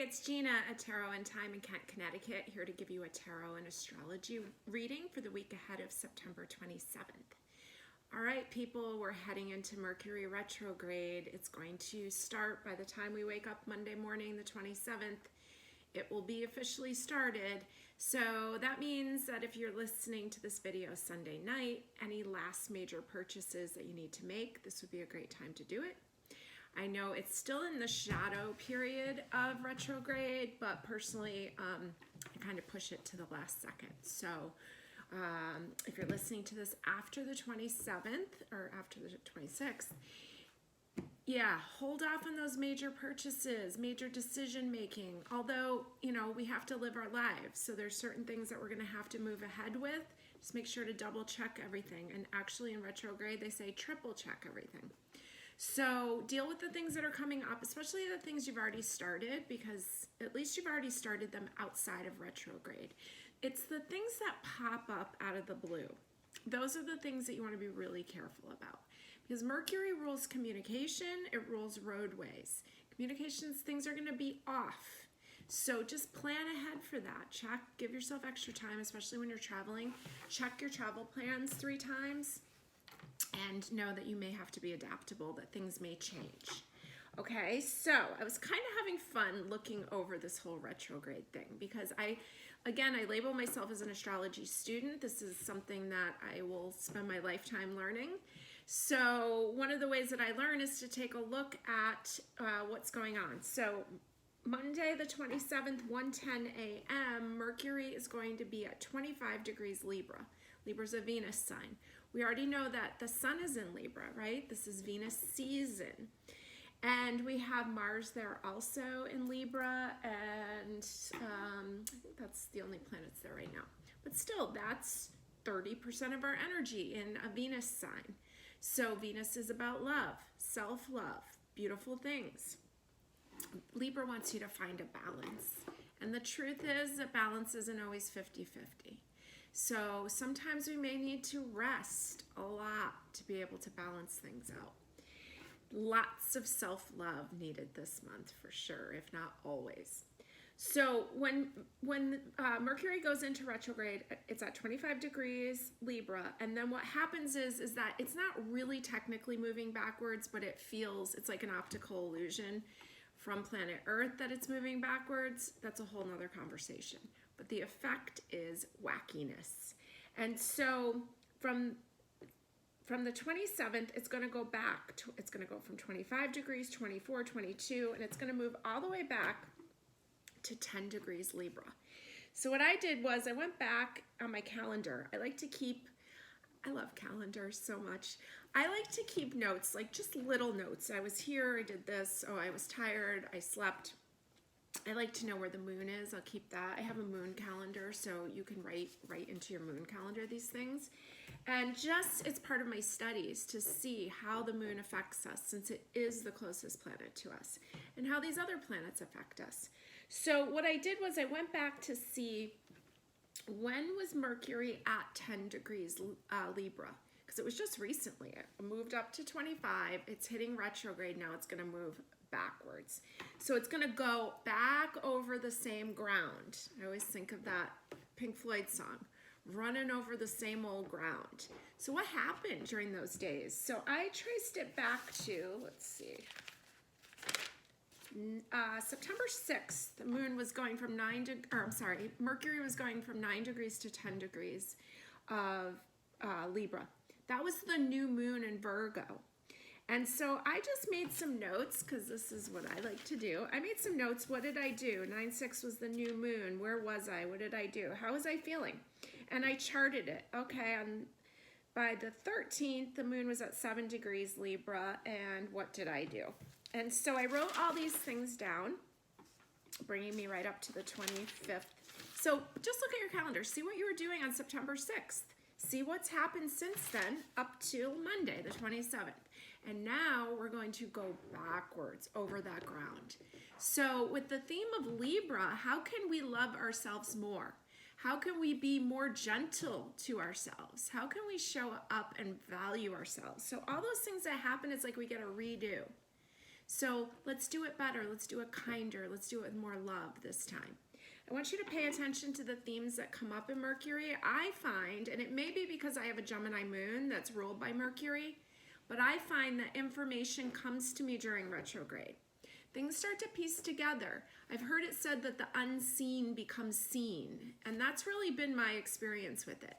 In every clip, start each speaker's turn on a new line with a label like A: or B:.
A: it's Gina at Tarot and Time in Kent, Connecticut, here to give you a tarot and astrology reading for the week ahead of September 27th. All right, people, we're heading into Mercury Retrograde. It's going to start by the time we wake up Monday morning, the 27th. It will be officially started. So that means that if you're listening to this video Sunday night, any last major purchases that you need to make, this would be a great time to do it. I know it's still in the shadow period of retrograde, but personally, I kind of push it to the last second. So if you're listening to this after the 27th or after the 26th, yeah, hold off on those major purchases, major decision making. Although, you know, we have to live our lives. So there's certain things that we're going to have to move ahead with. Just make sure to double check everything. And actually in retrograde, they say triple check everything. So deal with the things that are coming up, especially the things you've already started, because at least you've already started them outside of retrograde. It's the things that pop up out of the blue. Those are the things that you want to be really careful about. Because Mercury rules communication, it rules roadways. Communications, things are going to be off. So just plan ahead for that. Check, give yourself extra time, especially when you're traveling. Check your travel plans 3 times. And know that you may have to be adaptable, that things may change. Okay, so I was kind of having fun looking over this whole retrograde thing because I label myself as an astrology student. This is something that I will spend my lifetime learning. So one of the ways that I learn is to take a look at what's going on. So Monday the 27th, 1:10 a.m., Mercury is going to be at 25 degrees Libra. Libra's a Venus sign. We already know that the sun is in Libra, right? This is Venus season. And we have Mars there also in Libra, and I think that's the only planets there right now. But still, that's 30% of our energy in a Venus sign. So Venus is about love, self-love, beautiful things. Libra wants you to find a balance. And the truth is that balance isn't always 50-50. So sometimes we may need to rest a lot to be able to balance things out. Lots of self-love needed this month for sure, if not always. So when Mercury goes into retrograde, it's at 25 degrees Libra, and then what happens is that it's not really technically moving backwards, but it feels, it's like an optical illusion from planet Earth that it's moving backwards. That's a whole nother conversation. But the effect is wackiness. And so from the 27th, it's going to go back. It's going to go from 25 degrees, 24, 22, and it's going to move all the way back to 10 degrees Libra. So what I did was I went back on my calendar. I love calendars so much. I like to keep notes, like just little notes. I was here, I did this, oh, I was tired, I slept. I like to know where the moon is. I'll keep that. I have a moon calendar, so you can write into your moon calendar these things. And just, it's part of my studies to see how the moon affects us, since it is the closest planet to us, and how these other planets affect us. So what I did was I went back to see when was Mercury at 10 degrees Libra, because it was just recently. It moved up to 25. It's hitting retrograde now. It's going to move backwards. So it's going to go back over the same ground. I always think of that Pink Floyd song, running over the same old ground. So what happened during those days? So I traced it back to, let's see, September 6th, the moon was going from Mercury was going from 9 degrees to 10 degrees of Libra. That was the new moon in Virgo. And so I just made some notes, because this is what I like to do. I made some notes. What did I do? 9/6 was the new moon. Where was I? What did I do? How was I feeling? And I charted it. Okay, by the 13th, the moon was at 7 degrees Libra, and what did I do? And so I wrote all these things down, bringing me right up to the 25th. So just look at your calendar. See what you were doing on September 6th. See what's happened since then up till Monday, the 27th. And now we're going to go backwards over that ground. So with the theme of Libra, how can we love ourselves more? How can we be more gentle to ourselves? How can we show up and value ourselves? So all those things that happen, it's like we get a redo. So let's do it better. Let's do it kinder. Let's do it with more love this time. I want you to pay attention to the themes that come up in Mercury. I find, and it may be because I have a Gemini moon that's ruled by Mercury, but I find that information comes to me during retrograde. Things start to piece together. I've heard it said that the unseen becomes seen, and that's really been my experience with it.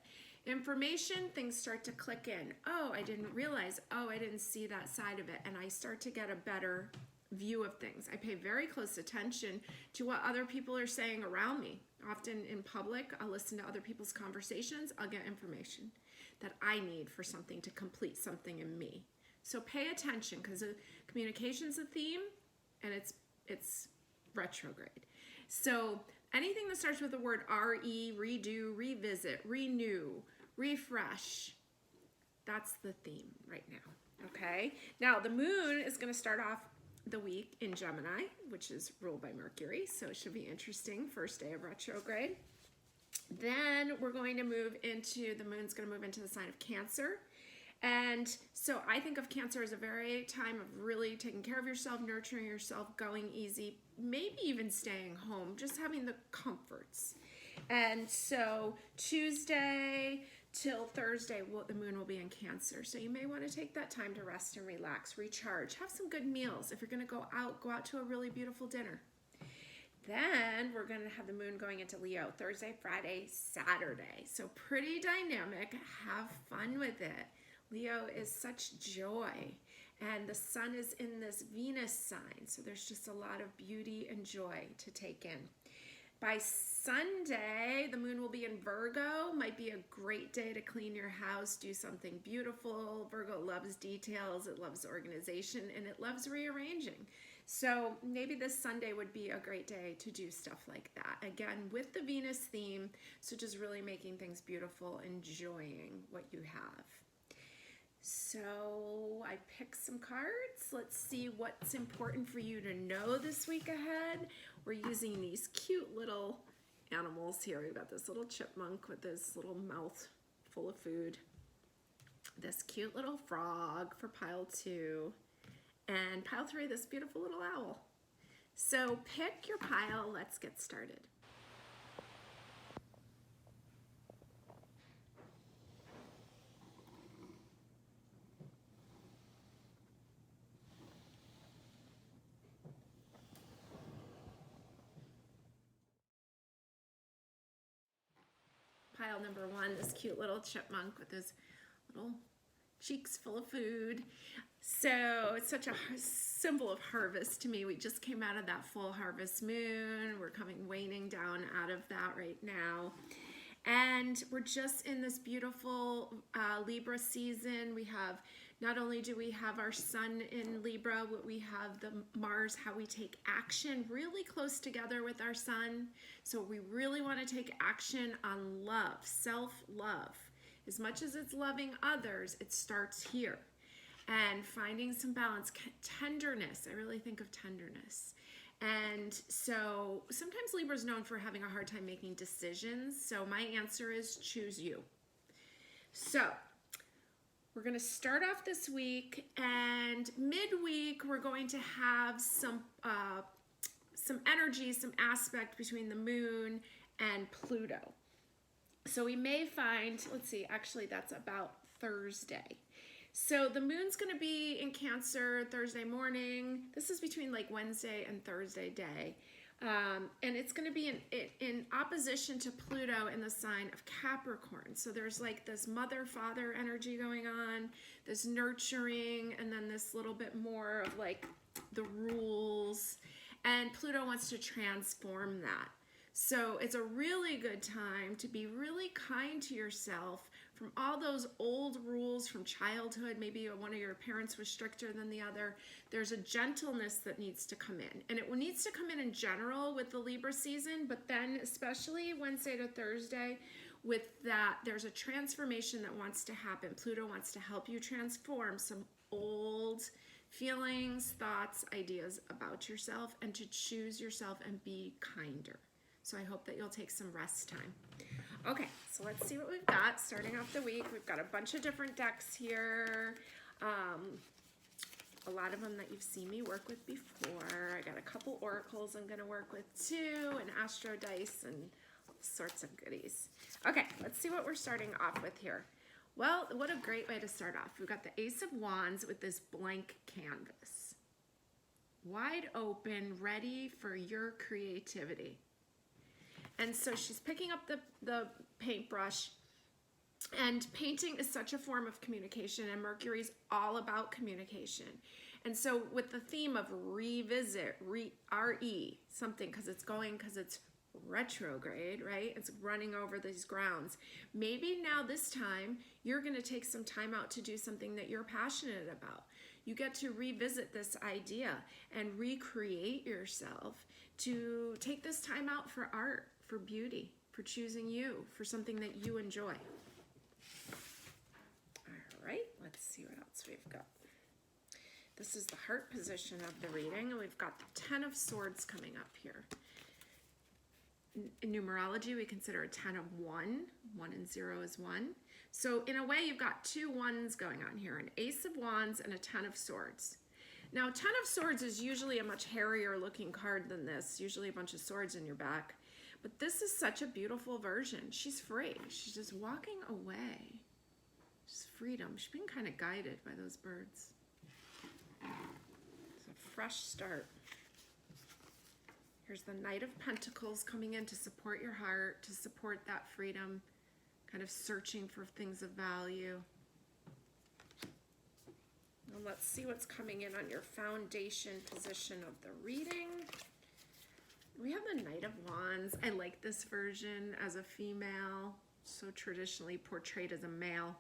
A: Information, things start to click in. Oh, I didn't realize. Oh, I didn't see that side of it, and I start to get a better view of things. I pay very close attention to what other people are saying around me. Often in public, I'll listen to other people's conversations. I'll get information that I need for something to complete something in me. So pay attention, because communication's a theme, and it's retrograde. So anything that starts with the word re, redo, revisit, renew, refresh, that's the theme right now, okay? Now, the moon is going to start off the week in Gemini, which is ruled by Mercury, so it should be interesting, first day of retrograde. Then we're going to move into, the moon's going to move into the sign of Cancer. And so I think of Cancer as a very time of really taking care of yourself, nurturing yourself, going easy, maybe even staying home, just having the comforts. And so Tuesday till Thursday, the moon will be in Cancer. So you may want to take that time to rest and relax, recharge, have some good meals. If you're going to go out to a really beautiful dinner. Then we're going to have the moon going into Leo Thursday, Friday, Saturday. So pretty dynamic. Have fun with it. Leo is such joy, and the sun is in this Venus sign, so there's just a lot of beauty and joy to take in. By Sunday, the moon will be in Virgo. Might be a great day to clean your house, do something beautiful. Virgo loves details, it loves organization, and it loves rearranging. So maybe this Sunday would be a great day to do stuff like that. Again, with the Venus theme, so just really making things beautiful, enjoying what you have. So I picked some cards. Let's see what's important for you to know this week ahead. We're using these cute little animals here. We've got this little chipmunk with his little mouth full of food. This cute little frog for pile 2. And pile 3, this beautiful little owl. So pick your pile. Let's get started. Pile number 1, this cute little chipmunk with his little cheeks full of food. So it's such a symbol of harvest to me. We just came out of that full harvest moon. We're waning down out of that right now. And we're just in this beautiful Libra season. We have, not only do we have our sun in Libra, but we have the Mars, how we take action, really close together with our sun. So we really want to take action on love, self-love. As much as it's loving others, it starts here. And finding some balance, tenderness. I really think of tenderness. And so sometimes Libra is known for having a hard time making decisions. So my answer is choose you. So we're going to start off this week, and midweek we're going to have some energy, some aspect between the moon and Pluto. So we may find, let's see, actually that's about Thursday. So the moon's going to be in Cancer Thursday morning. This is between like Wednesday and Thursday day. And it's going to be in opposition to Pluto in the sign of Capricorn. So there's like this mother-father energy going on, this nurturing, and then this little bit more of like the rules. And Pluto wants to transform that. So it's a really good time to be really kind to yourself from all those old rules from childhood. Maybe one of your parents was stricter than the other. There's a gentleness that needs to come in. And it needs to come in general with the Libra season, but then especially Wednesday to Thursday with that, there's a transformation that wants to happen. Pluto wants to help you transform some old feelings, thoughts, ideas about yourself, and to choose yourself and be kinder. So I hope that you'll take some rest time. Okay, so let's see what we've got. Starting off the week, we've got a bunch of different decks here. a lot of them that you've seen me work with before. I got a couple oracles I'm going to work with too, and astro dice and all sorts of goodies. Okay, let's see what we're starting off with here. Well, what a great way to start off. We've got the Ace of Wands with this blank canvas. Wide open, ready for your creativity. And so she's picking up the paintbrush, and painting is such a form of communication, and Mercury's all about communication. And so with the theme of revisit, R-E, something, because it's retrograde, right? It's running over these grounds. Maybe now this time you're going to take some time out to do something that you're passionate about. You get to revisit this idea and recreate yourself, to take this time out for art, for beauty, for choosing you, for something that you enjoy. All right, let's see what else we've got. This is the heart position of the reading, and we've got the 10 of Swords coming up here. In numerology, we consider a 10 of 1. 1 and 0 is 1. So in a way, you've got two ones going on here, an Ace of Wands and a 10 of Swords. Now, 10 of Swords is usually a much hairier looking card than this, usually a bunch of swords in your back. But this is such a beautiful version. She's free. She's just walking away. Just freedom. She's being kind of guided by those birds. It's a fresh start. Here's the Knight of Pentacles coming in to support your heart, to support that freedom, kind of searching for things of value. Now let's see what's coming in on your foundation position of the reading. We have the Knight of Wands. I like this version as a female, so traditionally portrayed as a male.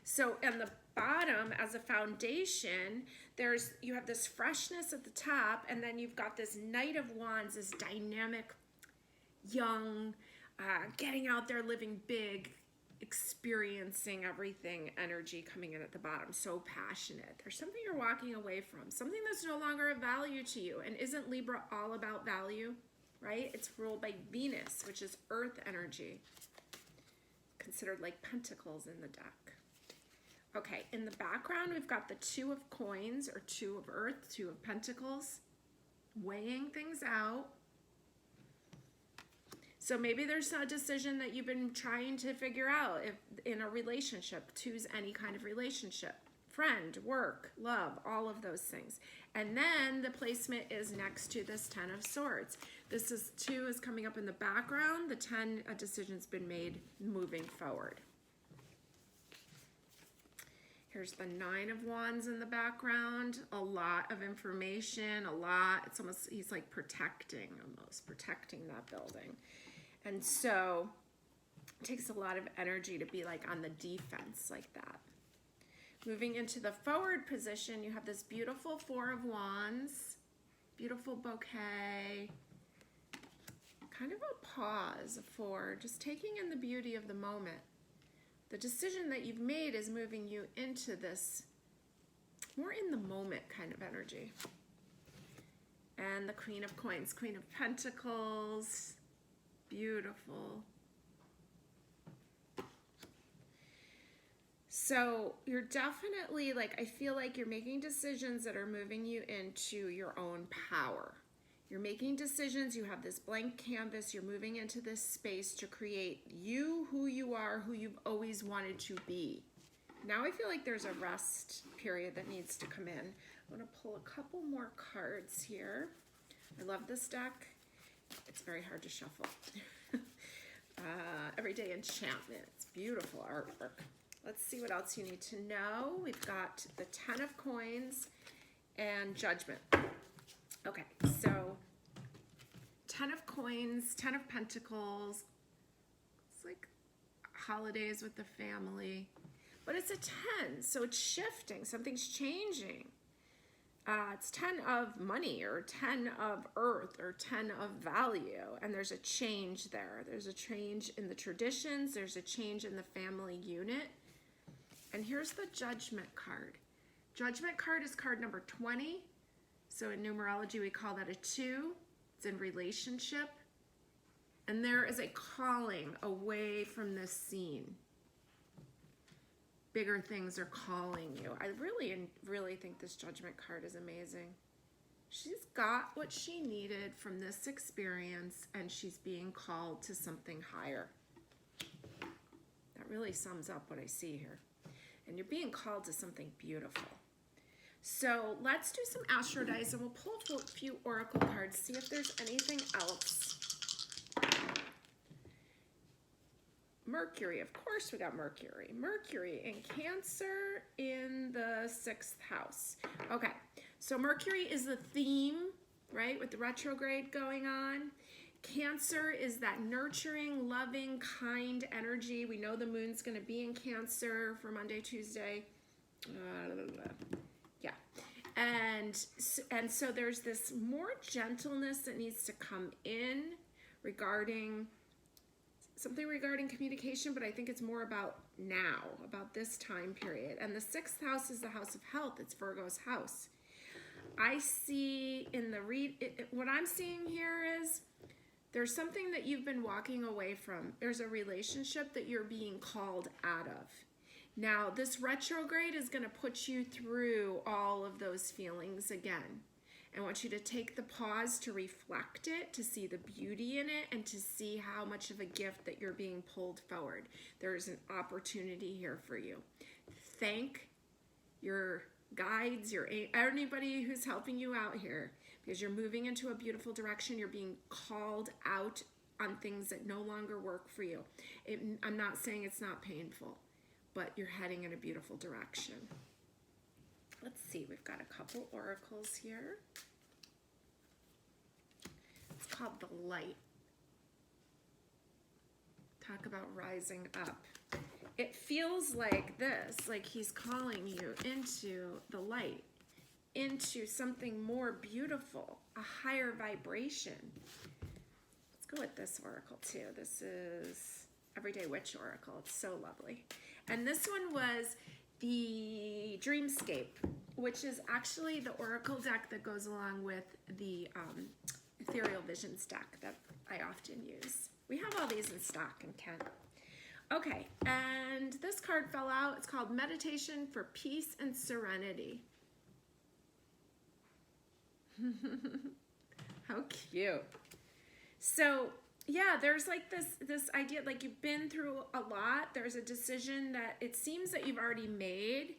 A: So on the bottom, as a foundation, you have this freshness at the top, and then you've got this Knight of Wands, this dynamic, young, getting out there, living big, experiencing everything energy coming in at the bottom. So passionate. There's something you're walking away from, something that's no longer of value to you. And isn't Libra all about value, right? It's ruled by Venus, which is earth energy, considered like pentacles in the deck. Okay, in the background, we've got the 2 of Coins, or 2 of Earth, 2 of Pentacles, weighing things out. So maybe there's a decision that you've been trying to figure out if in a relationship. 2's any kind of relationship, friend, work, love, all of those things. And then the placement is next to this 10 of Swords. This is 2 is coming up in the background. The 10, a decision's been made moving forward. Here's the 9 of Wands in the background. A lot of information, it's almost, he's like protecting that building. And so it takes a lot of energy to be like on the defense like that. Moving into the forward position, you have this beautiful 4 of Wands, beautiful bouquet, kind of a pause for just taking in the beauty of the moment. The decision that you've made is moving you into this more in the moment kind of energy. And the Queen of Coins, Queen of Pentacles, beautiful. So you're definitely I feel like you're making decisions that are moving you into your own power. You're making decisions, you have this blank canvas, you're moving into this space to create you, who you are, who you've always wanted to be. Now I feel like there's a rest period that needs to come in. I'm going to pull a couple more cards here. I love this deck. It's very hard to shuffle. Everyday Enchantment. It's beautiful artwork. Let's see what else you need to know. We've got the 10 of Coins and Judgment. Okay, so 10 of Coins, 10 of Pentacles. It's like holidays with the family. But it's a 10, so it's shifting. Something's changing. It's 10 of money, or 10 of earth, or 10 of value. And there's a change there. There's a change in the traditions. There's a change in the family unit. And here's the Judgment card. Judgment card is card number 20. So in numerology, we call that a 2. It's in relationship. And there is a calling away from this scene. bigger things are calling you. I really think this Judgment card is amazing. She's got what she needed from this experience, and she's being called to something higher. That really sums up what I see here. And you're being called to something beautiful. So let's do some Astro Dice, and we'll pull a few Oracle cards, see if there's anything else. Mercury, of course we got Mercury. Mercury in Cancer in the 6th house. Okay, so Mercury is the theme, right, with the retrograde going on. Cancer is that nurturing, loving, kind energy. We know the moon's going to be in Cancer for Monday, Tuesday. Yeah. And so there's this more gentleness that needs to come in regarding something regarding communication, but I think it's more about now, about this time period. And the 6th house is the house of health. It's Virgo's house. I see in the what I'm seeing here is there's something that you've been walking away from. There's a relationship that you're being called out of. Now, this retrograde is going to put you through all of those feelings again. I want you to take the pause to reflect it, to see the beauty in it, and to see how much of a gift that you're being pulled forward. There's an opportunity here for you. Thank your guides, anybody who's helping you out here, because you're moving into a beautiful direction. You're being called out on things that no longer work for you. I'm not saying it's not painful, but you're heading in a beautiful direction. Let's see, we've got a couple oracles here. It's called the light. Talk about rising up. It feels like this, like he's calling you into the light, into something more beautiful, a higher vibration. Let's go with this oracle too. This is Everyday Witch Oracle. It's so lovely. And this one was the Dreamscape, which is actually the oracle deck that goes along with the Ethereal Visions deck that I often use. We have all these in stock in Kent. Okay, and this card fell out. It's called Meditation for Peace and Serenity. How cute. So yeah, there's like this idea, like you've been through a lot. There's a decision that it seems that you've already made,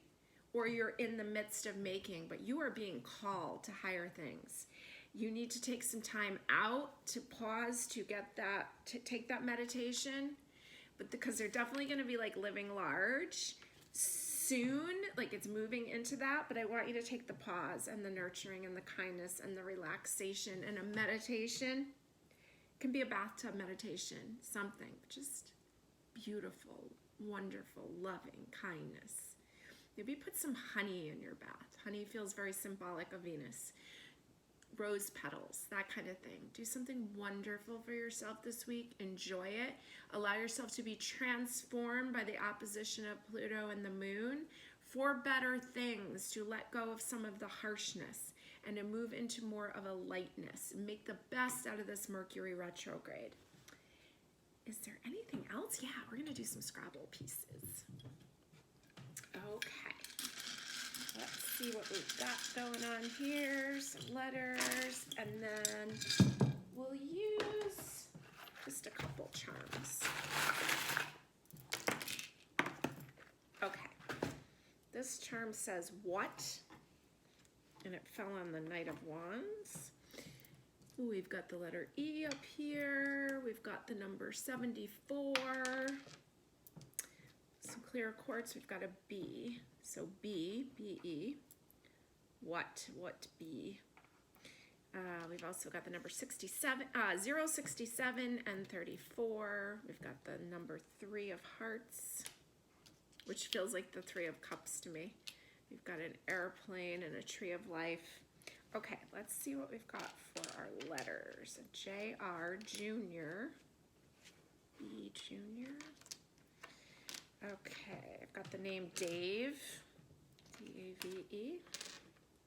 A: or you're in the midst of making, but you are being called to higher things. You need to take some time out to pause, to get that, to take that meditation, but because they're definitely going to be like living large soon, like it's moving into that, but I want you to take the pause and the nurturing and the kindness and the relaxation, and a meditation can be a bathtub meditation, something just beautiful, wonderful, loving kindness. Maybe put some honey in your bath. Honey feels very symbolic of Venus. Rose petals, that kind of thing. Do something wonderful for yourself this week. Enjoy it. Allow yourself to be transformed by the opposition of Pluto and the moon for better things, to let go of some of the harshness and to move into more of a lightness. Make the best out of this Mercury retrograde. Is there anything else? Yeah, we're going to do some Scrabble pieces. Okay. Let's see what we've got going on here. Some letters, and then we'll use just a couple charms. Okay. This charm says what? And it fell on the Knight of Wands. Ooh, we've got the letter E up here. We've got the number 74. Some clear quartz. We've got a B. So B, B-E. What B? We've also got the number 67, 067 and 34. We've got the number 3 of hearts, which feels like the 3 of cups to me. We've got an airplane and a tree of life. Okay, let's see what we've got for our letters. A J-R, Junior. B, Junior. Okay, I've got the name Dave. D-A-V-E.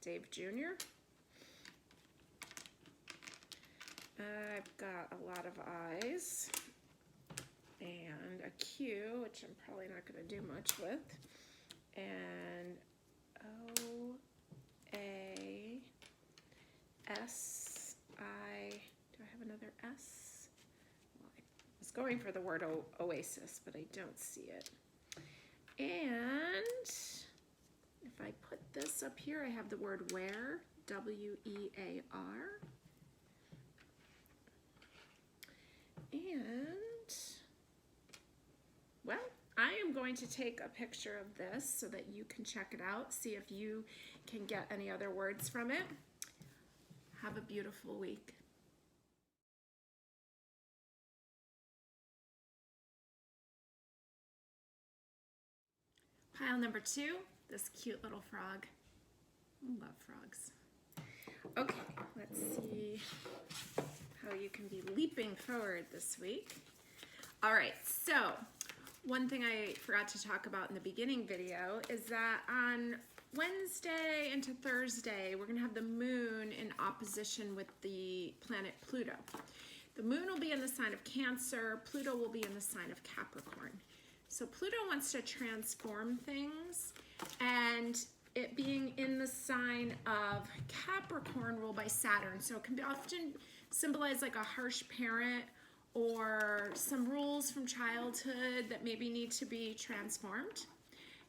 A: Dave Jr. I've got a lot of I's. And a Q, which I'm probably not going to do much with. and O-A-S-I, do I have another S? Well, I was going for the word oasis, but I don't see it. And if I put this up here, I have the word wear, W-E-A-R. And, well, I am going to take a picture of this so that you can check it out, see if you can get any other words from it. Have a beautiful week. Pile number 2, this cute little frog. I love frogs. Okay, let's see how you can be leaping forward this week. All right, so one thing I forgot to talk about in the beginning video is that on Wednesday into Thursday, we're gonna have the moon in opposition with the planet Pluto. The moon will be in the sign of Cancer, Pluto will be in the sign of Capricorn. So Pluto wants to transform things, and it being in the sign of Capricorn ruled by Saturn. So it can be often symbolize like a harsh parent or some rules from childhood that maybe need to be transformed.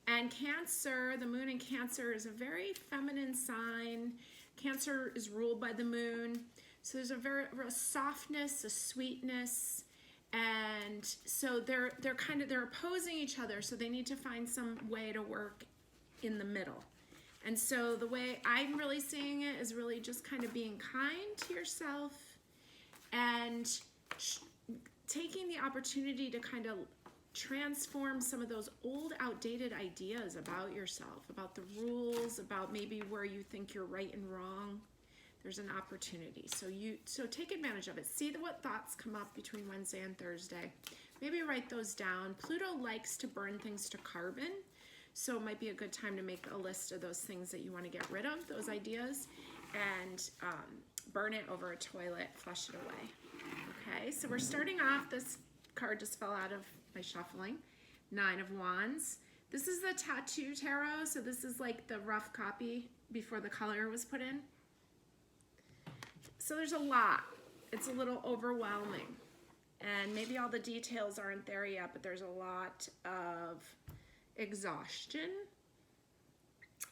A: And Cancer, the moon in Cancer is a very feminine sign. Cancer is ruled by the moon. So there's a real softness, a sweetness, and so they're opposing each other, so they need to find some way to work in the middle. And so the way I'm really seeing it is really just kind of being kind to yourself and taking the opportunity to kind of transform some of those old outdated ideas about yourself, about the rules, about maybe where you think you're right and wrong. There's an opportunity. So take advantage of it. See what thoughts come up between Wednesday and Thursday. Maybe write those down. Pluto likes to burn things to carbon. So it might be a good time to make a list of those things that you want to get rid of, those ideas, and burn it over a toilet, flush it away. Okay, so we're starting off, this card just fell out of my shuffling, 9 of Wands. This is the tattoo tarot, so this is like the rough copy before the color was put in. So there's a lot. It's a little overwhelming. And maybe all the details aren't there yet, but there's a lot of exhaustion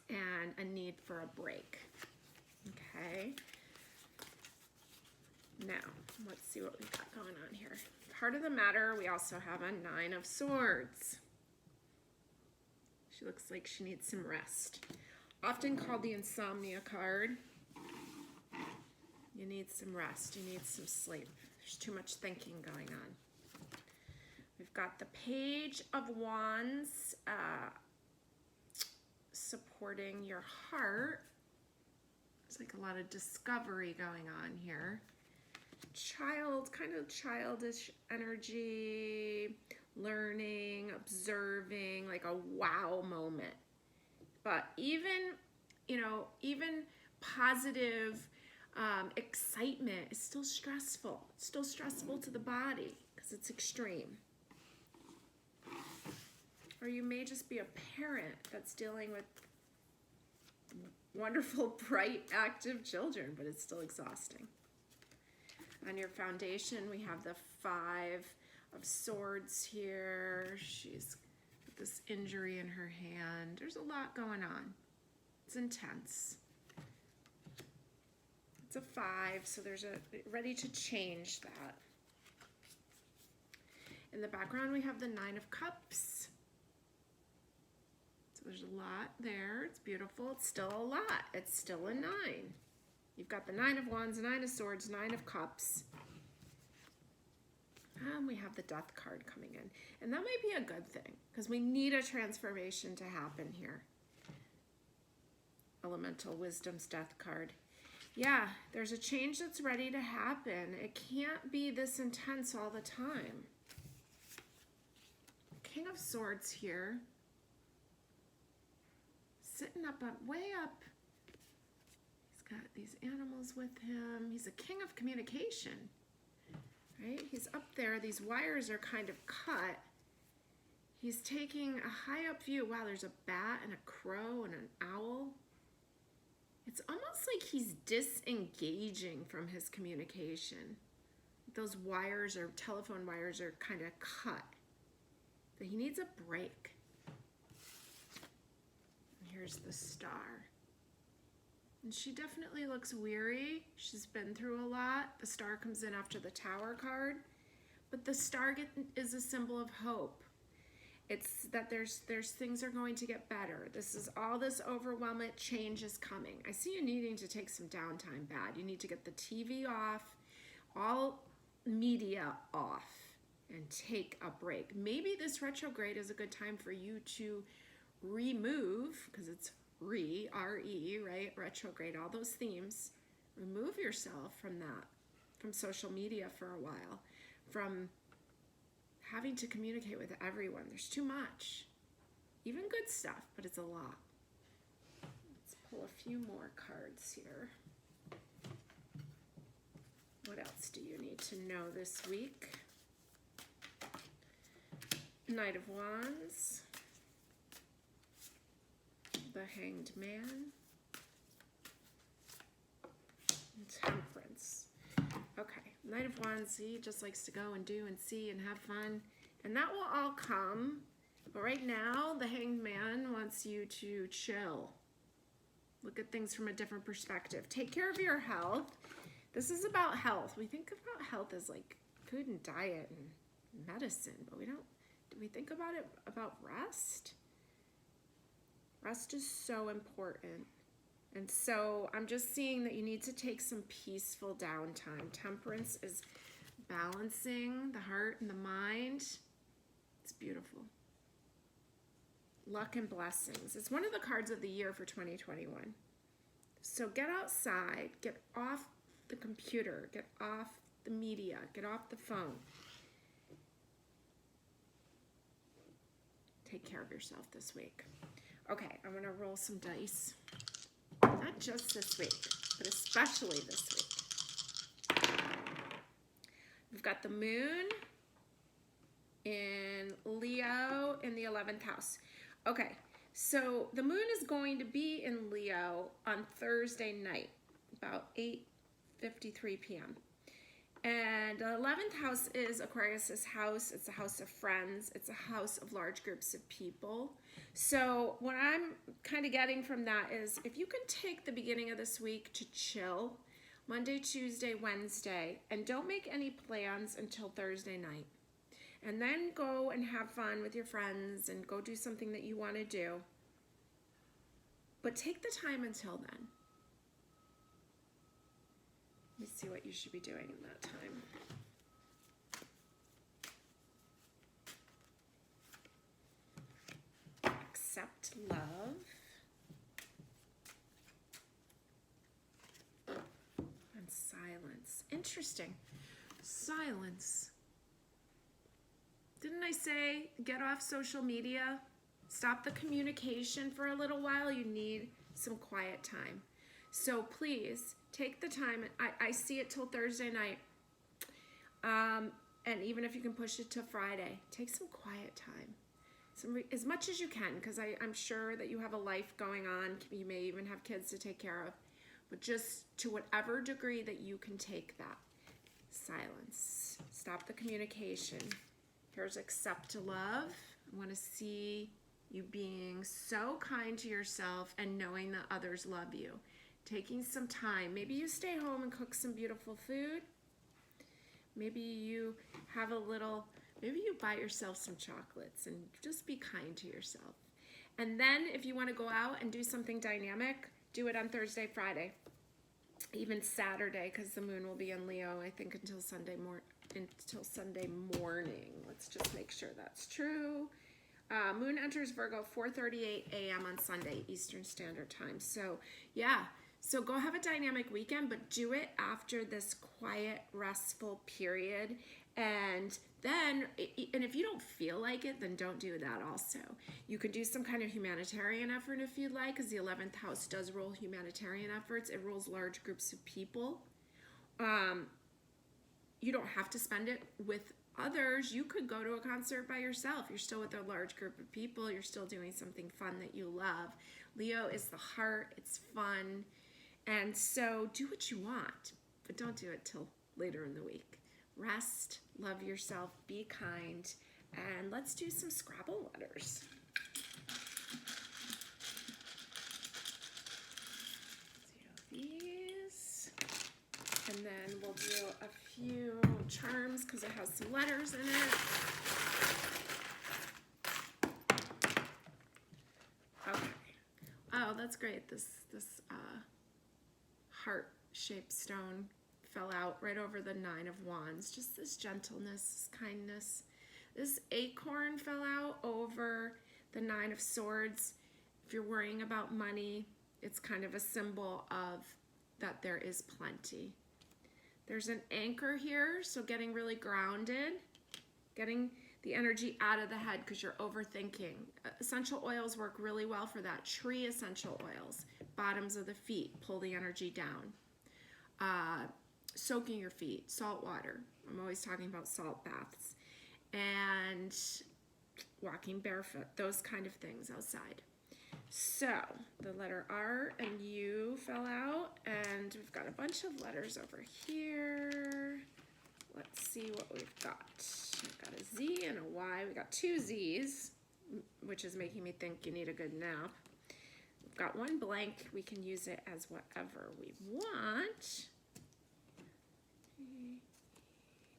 A: and a need for a break. Okay. Now, let's see what we've got going on here. Heart of the matter, we also have a 9 of Swords. She looks like she needs some rest. Often called the insomnia card. You need some rest, you need some sleep. There's too much thinking going on. We've got the Page of Wands supporting your heart. There's like a lot of discovery going on here. Kind of childish energy, learning, observing, like a wow moment. But even positive excitement is still stressful. It's still stressful to the body because it's extreme. Or you may just be a parent that's dealing with wonderful, bright, active children, but it's still exhausting. On your foundation, we have the 5 of Swords here. She's got this injury in her hand. There's a lot going on. It's intense. It's a 5, so there's ready to change that. In the background, we have the 9 of Cups. So there's a lot there. It's beautiful. It's still a lot. It's still a 9. You've got the 9 of Wands, 9 of Swords, 9 of Cups. And we have the Death card coming in. And that might be a good thing, because we need a transformation to happen here. Elemental Wisdom's Death card. Yeah, there's a change that's ready to happen. It can't be this intense all the time. King of Swords here. Sitting up, way up. He's got these animals with him. He's a king of communication, right? He's up there. These wires are kind of cut. He's taking a high up view. Wow, there's a bat and a crow and an owl. It's almost like he's disengaging from his communication. Those wires or telephone wires are kind of cut. But he needs a break. And here's the star. And she definitely looks weary. She's been through a lot. The star comes in after the Tower card. But the star is a symbol of hope. It's that there's things are going to get better. This is all this overwhelming change is coming. I see you needing to take some downtime bad. You need to get the TV off, all media off, and take a break. Maybe this retrograde is a good time for you to remove, because it's R-E, right? Retrograde, all those themes. Remove yourself from that, from social media for a while, from having to communicate with everyone. There's too much. Even good stuff, but it's a lot. Let's pull a few more cards here. What else do you need to know this week? Knight of Wands. The Hanged Man. And Temperance. Okay, Knight of Wands, he just likes to go and do and see and have fun. And that will all come. But right now, the Hanged Man wants you to chill. Look at things from a different perspective. Take care of your health. This is about health. We think about health as like food and diet and medicine, but we don't, do we think about it about rest? Rest is so important. And so I'm just seeing that you need to take some peaceful downtime. Temperance is balancing the heart and the mind. It's beautiful. Luck and blessings. It's one of the cards of the year for 2021. So get outside, get off the computer, get off the media, get off the phone. Take care of yourself this week. Okay, I'm gonna roll some dice. Not just this week, but especially this week. We've got the moon in Leo in the 11th house. Okay, so the moon is going to be in Leo on Thursday night, about 8:53 p.m. And the 11th house is Aquarius's house. It's a house of friends. It's a house of large groups of people. So what I'm kind of getting from that is if you can take the beginning of this week to chill, Monday, Tuesday, Wednesday, and don't make any plans until Thursday night. And then go and have fun with your friends and go do something that you want to do. But take the time until then. Let me see what you should be doing in that time. Accept love. And silence. Interesting. Silence. Didn't I say get off social media? Stop the communication for a little while. You need some quiet time. So please take the time. I see it till Thursday night. And even if you can push it to Friday, take some quiet time. As much as you can, because I'm sure that you have a life going on. You may even have kids to take care of. But just to whatever degree that you can take that. Silence. Stop the communication. Here's accept love. I want to see you being so kind to yourself and knowing that others love you. Taking some time. Maybe you stay home and cook some beautiful food. Maybe you have maybe you buy yourself some chocolates and just be kind to yourself. And then if you want to go out and do something dynamic, do it on Thursday, Friday, even Saturday, because the moon will be in Leo, I think, until Sunday morning. Let's just make sure that's true. Moon enters Virgo 4:38 a.m. on Sunday, Eastern Standard Time. So, yeah. So go have a dynamic weekend, but do it after this quiet, restful period. And then, and if you don't feel like it, then don't do that also. You could do some kind of humanitarian effort if you'd like, because the 11th house does rule humanitarian efforts. It rules large groups of people. you don't have to spend it with others. You could go to a concert by yourself. You're still with a large group of people. You're still doing something fun that you love. Leo is the heart. It's fun. And so do what you want, but don't do it till later in the week. Rest, love yourself, be kind, and let's do some Scrabble letters. These, and then we'll do a few charms because it has some letters in it. Okay. Oh, that's great. This heart-shaped stone fell out right over the 9 of Wands. Just this gentleness, this kindness. This acorn fell out over the 9 of Swords. If you're worrying about money, it's kind of a symbol of that there is plenty. There's an anchor here, so getting really grounded, getting the energy out of the head because you're overthinking. Essential oils work really well for that. Tree essential oils, bottoms of the feet, pull the energy down. Soaking your feet, salt water. I'm always talking about salt baths. And walking barefoot, those kind of things outside. So the letter R and U fell out, and we've got a bunch of letters over here. Let's see what we've got. We've got a Z and a Y. We got 2 Z's, which is making me think you need a good nap. We've got 1 blank. We can use it as whatever we want.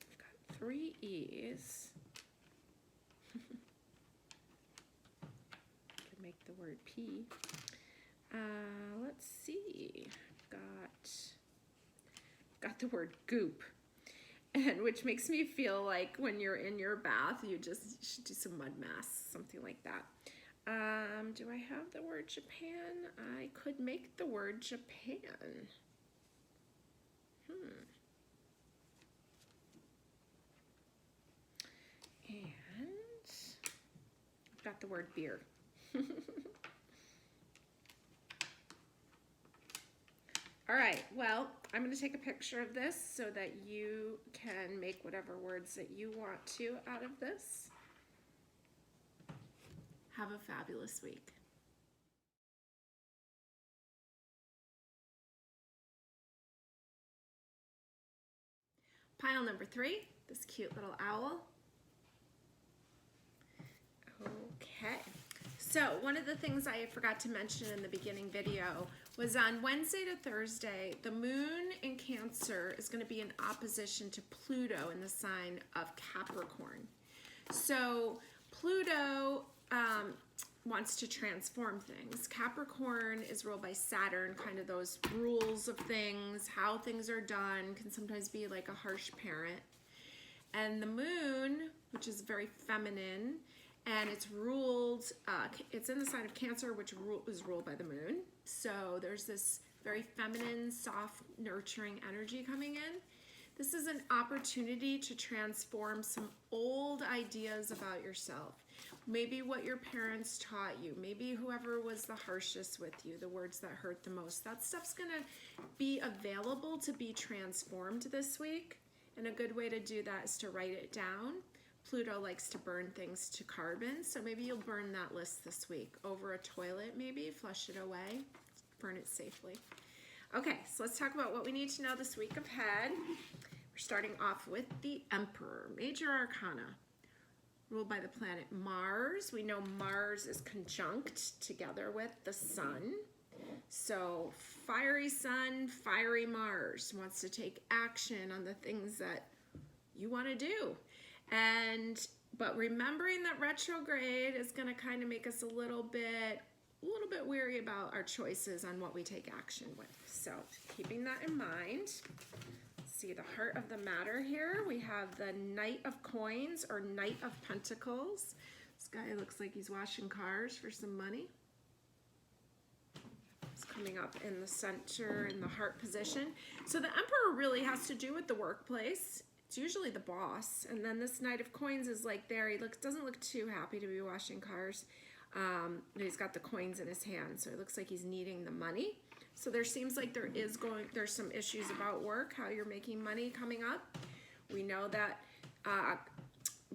A: We've got 3 E's. Could make the word P. Let's see. Got the word goop. And which makes me feel like when you're in your bath, you should do some mud masks, something like that. Do I have the word Japan? I could make the word Japan. And I've got the word beer. All right, well, I'm going to take a picture of this so that you can make whatever words that you want to out of this. Have a fabulous week. Pile number 3, this cute little owl. Okay. So one of the things I forgot to mention in the beginning video was on Wednesday to Thursday, the moon in Cancer is going to be in opposition to Pluto in the sign of Capricorn. So Pluto wants to transform things. Capricorn is ruled by Saturn, kind of those rules of things, how things are done, can sometimes be like a harsh parent. And the moon, which is very feminine, and it's ruled, it's in the sign of Cancer, which is ruled by the moon. So there's this very feminine, soft, nurturing energy coming in. This is an opportunity to transform some old ideas about yourself. Maybe what your parents taught you, maybe whoever was the harshest with you, the words that hurt the most. That stuff's gonna be available to be transformed this week. And a good way to do that is to write it down. Pluto likes to burn things to carbon, so maybe you'll burn that list this week. Over a toilet, maybe, flush it away, burn it safely. Okay, so let's talk about what we need to know this week ahead. We're starting off with the Emperor, Major Arcana, ruled by the planet Mars. We know Mars is conjunct together with the Sun. So fiery Sun, fiery Mars wants to take action on the things that you want to do. But remembering that retrograde is going to kind of make us a little bit weary about our choices on what we take action with. So keeping that in mind, see the heart of the matter here. We have the Knight of Coins or Knight of Pentacles. This guy looks like he's washing cars for some money. It's coming up in the center in the heart position. So the Emperor really has to do with the workplace. It's usually the boss, and then this Knight of Coins is like there. He doesn't look too happy to be washing cars. He's got the coins in his hand, so it looks like he's needing the money. So there seems like there's some issues about work, how you're making money coming up. We know that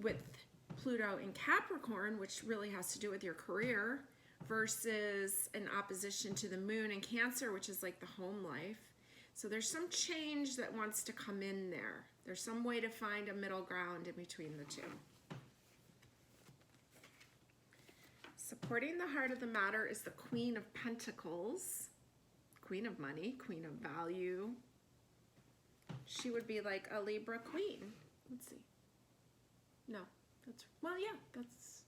A: with Pluto in Capricorn, which really has to do with your career, versus an opposition to the moon in Cancer, which is like the home life. So there's some change that wants to come in there. There's some way to find a middle ground in between the two. Supporting the heart of the matter is the Queen of Pentacles, Queen of Money, Queen of Value. She would be like a Libra queen. Let's see. No, well, yeah, that's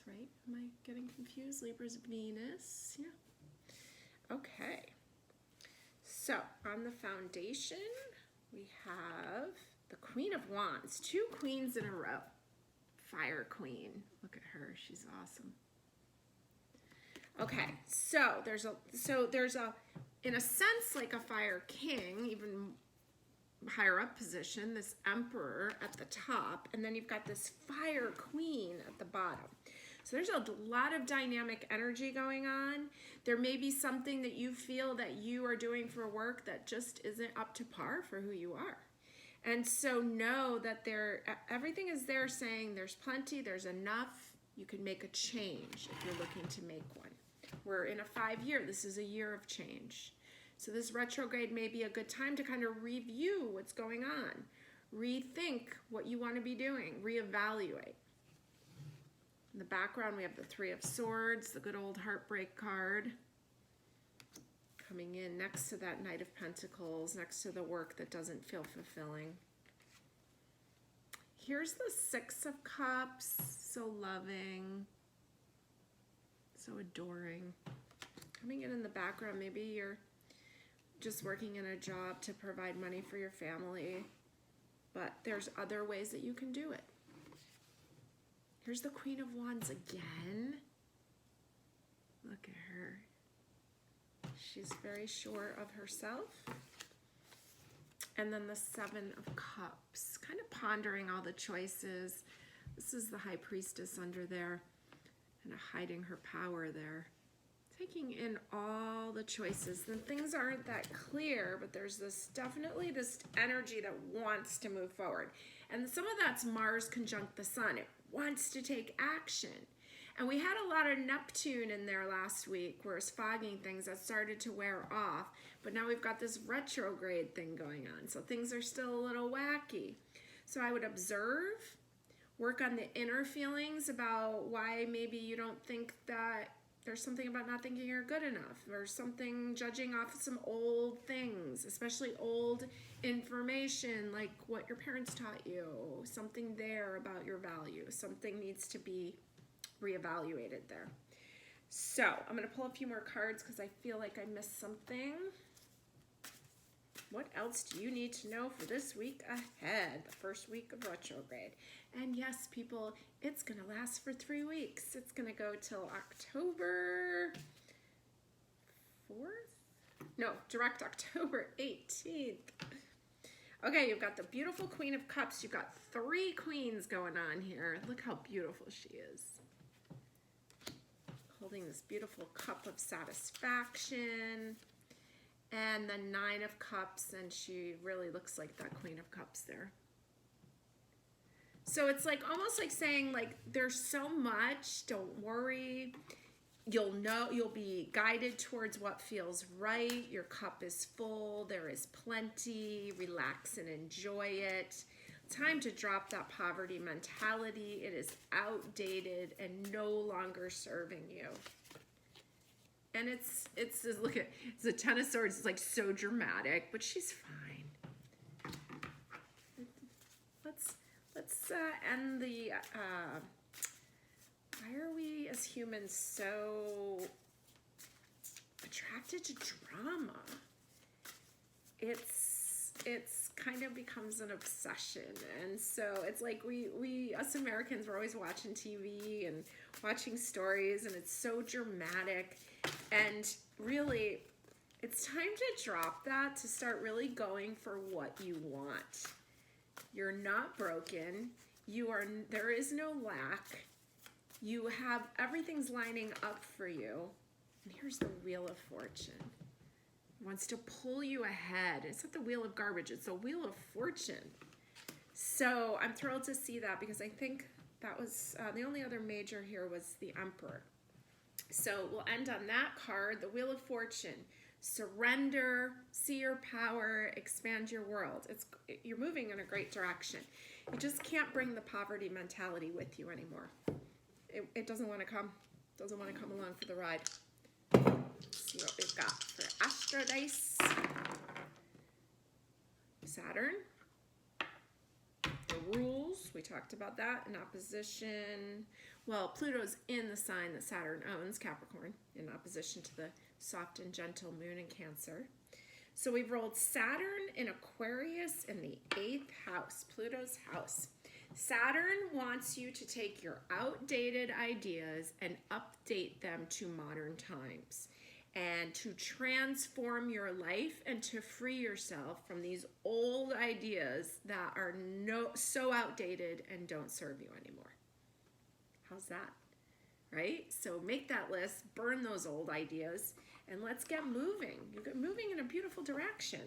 A: right. Am I getting confused? Libra's Venus. Yeah. Okay. So on the foundation, we have the Queen of Wands, 2 queens in a row. Fire Queen. Look at her. She's awesome. Okay, so there's a in a sense like a Fire King, even higher up position, this Emperor at the top, and then you've got this Fire Queen at the bottom. So there's a lot of dynamic energy going on. There may be something that you feel that you are doing for work that just isn't up to par for who you are. And so know that everything is there saying there's plenty, there's enough, you can make a change if you're looking to make one. We're in a 5-year, this is a year of change. So this retrograde may be a good time to kind of review what's going on, rethink what you want to be doing, reevaluate. In the background, we have the 3 of Swords, the good old heartbreak card, coming in next to that Knight of Pentacles, next to the work that doesn't feel fulfilling. Here's the 6 of Cups, so loving, so adoring. Coming in the background, maybe you're just working in a job to provide money for your family, but there's other ways that you can do it. Here's the Queen of Wands again. Look at her. She's very sure of herself. And then the 7 of Cups, kind of pondering all the choices. This is the High Priestess under there, kind of hiding her power there. Taking in all the choices. And things aren't that clear, but there's definitely this energy that wants to move forward. And some of that's Mars conjunct the Sun. It wants to take action. And we had a lot of Neptune in there last week where it's fogging things that started to wear off. But now we've got this retrograde thing going on. So things are still a little wacky. So I would observe, work on the inner feelings about why maybe you don't think that there's something about not thinking you're good enough, or something judging off some old things, especially old information like what your parents taught you, something there about your value. Something needs to be reevaluated there. So I'm going to pull a few more cards because I feel like I missed something. What else do you need to know for this week ahead, the first week of retrograde? And yes, people, it's going to last for 3 weeks. It's going to go till October 4th? No, direct October 18th. Okay, you've got the beautiful Queen of Cups. You've got 3 queens going on here. Look how beautiful she is. Holding this beautiful cup of satisfaction. And the 9 of Cups, and she really looks like that Queen of Cups there. So it's like almost like saying, like, there's so much, don't worry. You'll know, you'll be guided towards what feels right. Your cup is full, there is plenty. Relax and enjoy it. Time to drop that poverty mentality. It is outdated and no longer serving you. And it's look at, it's a 10 of Swords. It's like so dramatic, but she's fine. Let's end the, why are we as humans so attracted to drama? It's kind of becomes an obsession. And so it's like we us Americans, we're always watching TV and watching stories, and it's so dramatic. And really, it's time to drop that, to start really going for what you want. You're not broken. There is no lack. You have, everything's lining up for you. And here's the Wheel of Fortune. It wants to pull you ahead. It's not the Wheel of Garbage, it's the Wheel of Fortune. So I'm thrilled to see that because I think that was the only other major here was the Emperor. So we'll end on that card, the Wheel of Fortune. Surrender, see your power, expand your world. You're moving in a great direction. You just can't bring the poverty mentality with you anymore. It doesn't want to come. Doesn't want to come along for the ride. Let's see what we've got for Astro Dice. Saturn. The rules, we talked about that. In opposition, well, Pluto's in the sign that Saturn owns, Capricorn, in opposition to the soft and gentle moon in Cancer. So we've rolled Saturn in Aquarius in the 8th house, Pluto's house. Saturn wants you to take your outdated ideas and update them to modern times and to transform your life and to free yourself from these old ideas that are so outdated and don't serve you anymore. How's that? Right? So make that list, burn those old ideas, and let's get moving. You're moving in a beautiful direction.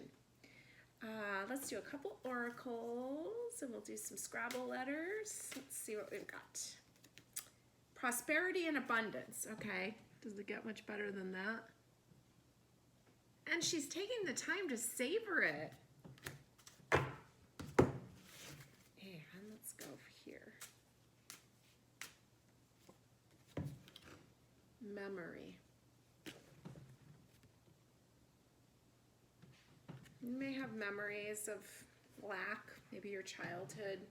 A: Let's do a couple oracles, and we'll do some Scrabble letters. Let's see what we've got. Prosperity and abundance. Okay. Does it get much better than that? And she's taking the time to savor it. And let's go here. Memory. You may have memories of lack, maybe your childhood.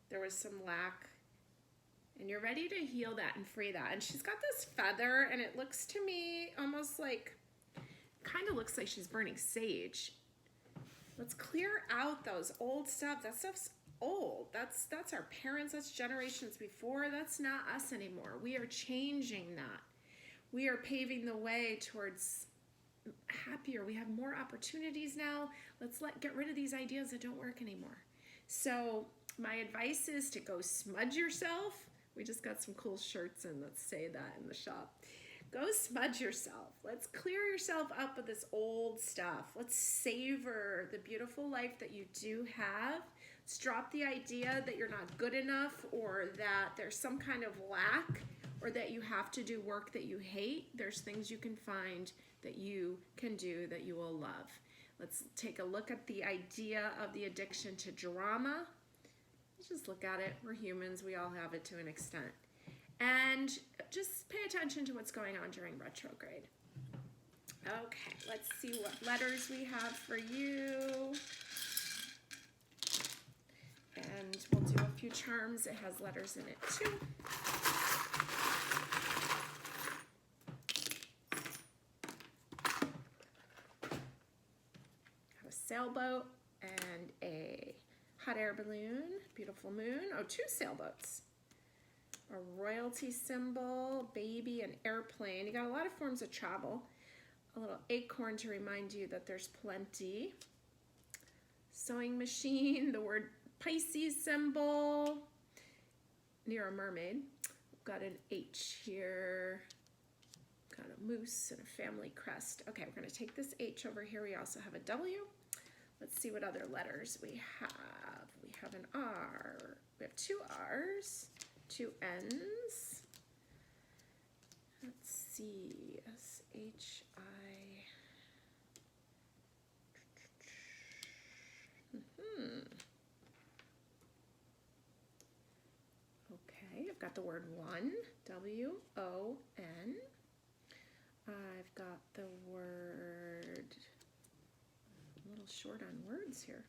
A: There was some lack. And you're ready to heal that and free that. And she's got this feather, and it looks to me almost like, kind of looks like she's burning sage. Let's clear out those old stuff. That stuff's old. That's our parents, that's generations before. That's not us anymore. We are changing that. We are paving the way towards happier. We have more opportunities now. Let's get rid of these ideas that don't work anymore. So my advice is to go smudge yourself. We just got some cool shirts in that say that in the shop. Go smudge yourself. Let's clear yourself up of this old stuff. Let's savor the beautiful life that you do have. Let's drop the idea that you're not good enough or that there's some kind of lack or that you have to do work that you hate. There's things you can find that you can do that you will love. Let's take a look at the idea of the addiction to drama. Let's just look at it. We're humans. We all have it to an extent. And just pay attention to what's going on during retrograde. Okay, let's see what letters we have for you. And we'll do a few charms. It has letters in it too. Have a sailboat and a hot air balloon, beautiful moon. Oh, 2 sailboats. A royalty symbol, baby, an airplane. You got a lot of forms of travel. A little acorn to remind you that there's plenty. Sewing machine, the word Pisces symbol near a mermaid. We've got an H here. Got a moose and a family crest. Okay, we're going to take this H over here. We also have a W. Let's see what other letters we have. We have an R. We have 2 R's. 2 N's. Let's see. S-H-I. Okay, I've got the word one. W-O-N. I've got the word, a little short on words here.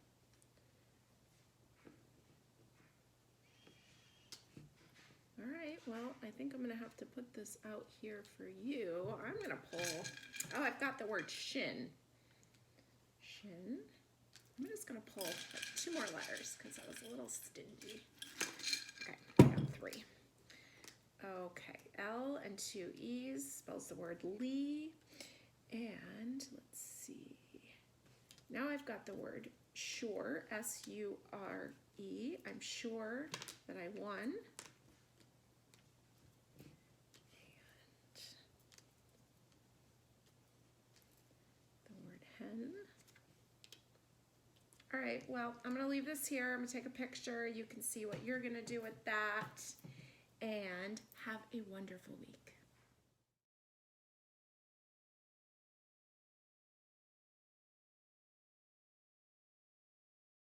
A: All right, well, I think I'm going to have to put this out here for you. I'm going to pull, oh, I've got the word shin. Shin. I'm just going to pull like 2 more letters because I was a little stingy. Okay, I got 3. Okay, L and 2 E's spells the word Lee. And let's see. Now I've got the word sure, S-U-R-E. I'm sure that I won. All right, well, I'm going to leave this here. I'm going to take a picture. You can see what you're going to do with that. And have a wonderful week.